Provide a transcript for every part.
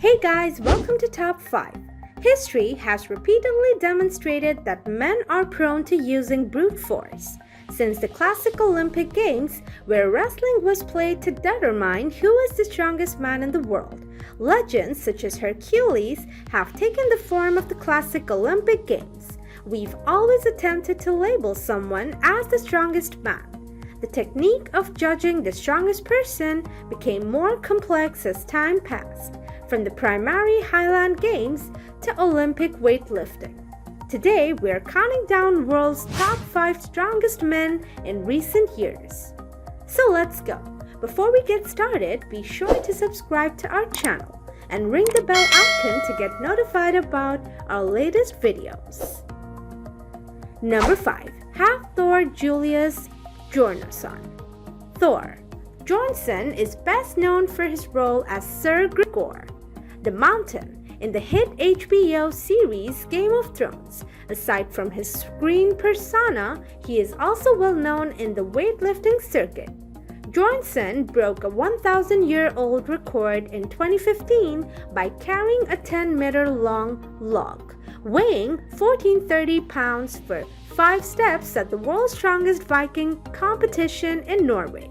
Hey guys, welcome to Top 5. History has repeatedly demonstrated that men are prone to using brute force. Since the classic Olympic Games, where wrestling was played to determine who is the strongest man in the world, legends such as Hercules have taken the form of the classic Olympic Games. We've always attempted to label someone as the strongest man. The technique of judging the strongest person became more complex as time passed, from the primary highland games to Olympic weightlifting. Today, we are counting down world's top 5 strongest men in recent years. So let's go. Before we get started, be sure to subscribe to our channel and ring the bell icon to get notified about our latest videos. Number 5. Hafthor Julius Bjornsson. Thor. Bjornsson is best known for his role as Sir Gigantor, the Mountain, in the hit HBO series Game of Thrones. Aside from his screen persona, he is also well known in the weightlifting circuit. Bjornsson broke a 1,000-year-old record in 2015 by carrying a 10-meter-long log, weighing 1,430 pounds for 5 steps at the World's Strongest Viking competition in Norway.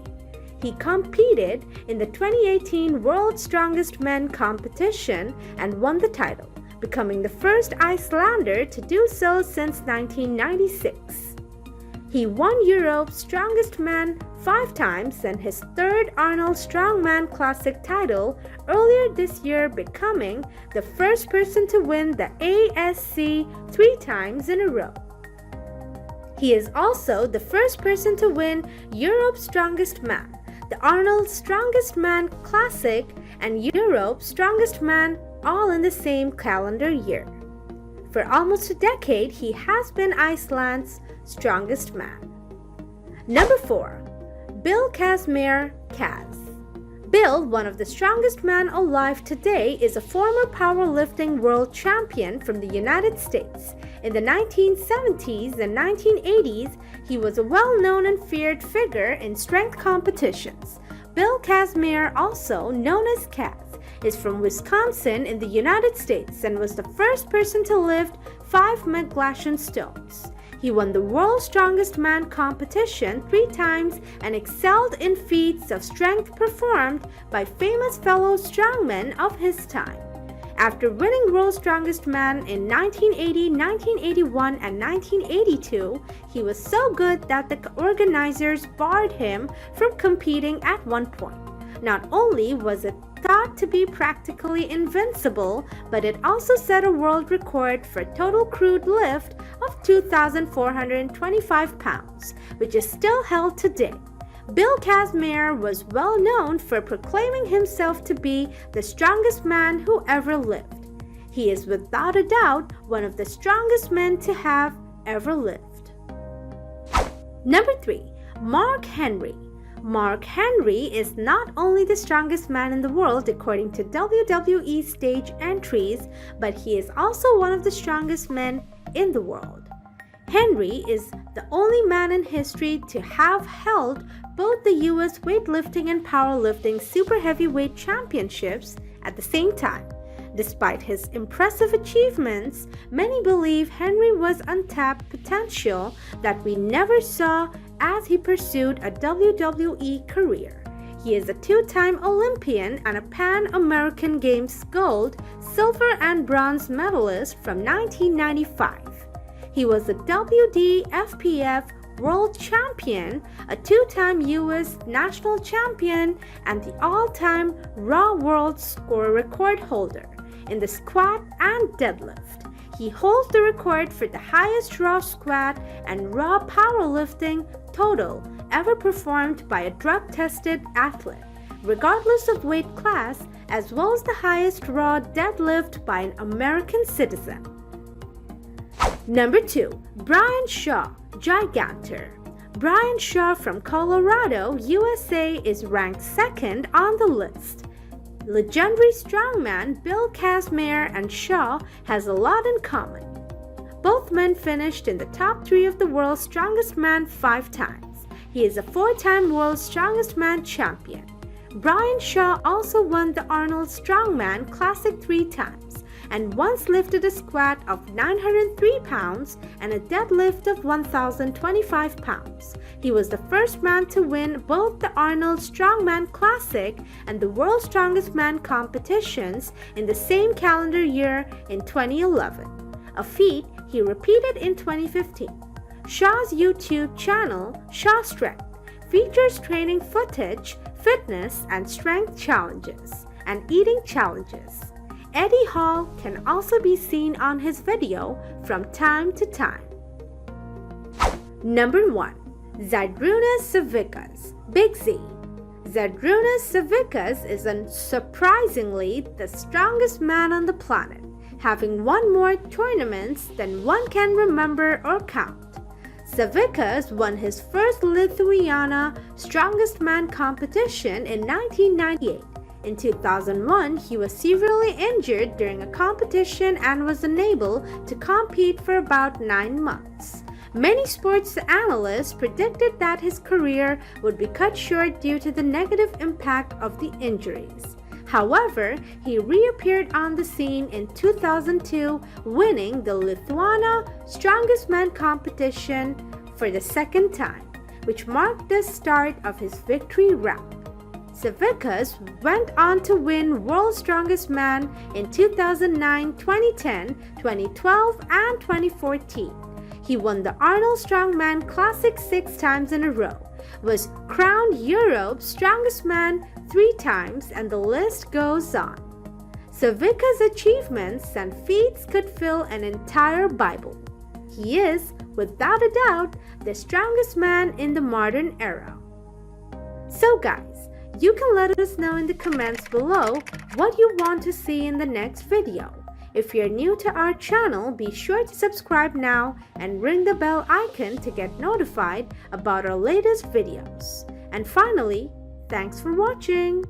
He competed in the 2018 World's Strongest Men competition and won the title, becoming the first Icelander to do so since 1996. He won Europe's Strongest Man 5 times and his third Arnold Strongman Classic title earlier this year, becoming the first person to win the ASC 3 times in a row. He is also the first person to win Europe's Strongest Man, the Arnold Strongest Man Classic, and Europe's Strongest Man all in the same calendar year. For almost a decade, he has been Iceland's strongest man. Number 4. Bill Kazmaier, Kaz. Bill, one of the strongest men alive today, is a former powerlifting world champion from the United States. In the 1970s and 1980s, he was a well-known and feared figure in strength competitions. Bill Kazmaier, also known as Kaz, is from Wisconsin in the United States and was the first person to lift 5 Megalatian stones. He won the World's Strongest Man competition 3 times and excelled in feats of strength performed by famous fellow strongmen of his time. After winning World's Strongest Man in 1980, 1981, and 1982, he was so good that the organizers barred him from competing at one point. Not only was it thought to be practically invincible, but it also set a world record for total crude lift of 2,425 pounds, which is still held today. Bill Kazmaier was well known for proclaiming himself to be the strongest man who ever lived. He is without a doubt one of the strongest men to have ever lived. Number 3. Mark Henry. Mark Henry is not only the strongest man in the world according to WWE stage entries, but he is also one of the strongest men in the world. Henry is the only man in history to have held both the US weightlifting and powerlifting super heavyweight championships at the same time. Despite his impressive achievements, many believe Henry was untapped potential that we never saw as he pursued a WWE career. He is a 2-time Olympian and a Pan-American Games gold, silver, and bronze medalist from 1995. He was a WDFPF World Champion, a 2-time US National Champion, and the all-time Raw World Score record holder in the squat and deadlift. He holds the record for the highest raw squat and raw powerlifting total ever performed by a drug-tested athlete, regardless of weight class, as well as the highest raw deadlift by an American citizen. Number 2. Brian Shaw, Gigantor. Brian Shaw from Colorado, USA is ranked 2nd on the list. Legendary strongman Bill Kazmaier and Shaw has a lot in common. Both men finished in the top 3 of the World's Strongest Man 5 times. He is a 4-time World's Strongest Man champion. Brian Shaw also won the Arnold Strongman Classic 3 times and once lifted a squat of 903 pounds and a deadlift of 1,025 pounds. He was the first man to win both the Arnold Strongman Classic and the World's Strongest Man competitions in the same calendar year in 2011, a feat he repeated in 2015. Shaw's YouTube channel, Shaw Strength, features training footage, fitness and strength challenges, and eating challenges. Eddie Hall can also be seen on his video from time to time. Number 1. Zydrunas Savickas, Big Z. Zydrunas Savickas is surprisingly the strongest man on the planet, having won more tournaments than one can remember or count. Savickas won his first Lithuania Strongest Man competition in 1998. In 2001, he was severely injured during a competition and was unable to compete for about 9 months. Many sports analysts predicted that his career would be cut short due to the negative impact of the injuries. However, he reappeared on the scene in 2002, winning the Lithuania Strongest Man competition for the second time, which marked the start of his victory route. Savickas went on to win World's Strongest Man in 2009, 2010, 2012, and 2014. He won the Arnold Strongman Classic 6 times in a row, was crowned Europe's Strongest Man 3 times, and the list goes on. Savickas' achievements and feats could fill an entire Bible. He is, without a doubt, the strongest man in the modern era. So guys, you can let us know in the comments below what you want to see in the next video. If you're new to our channel, be sure to subscribe now and ring the bell icon to get notified about our latest videos. And finally, thanks for watching!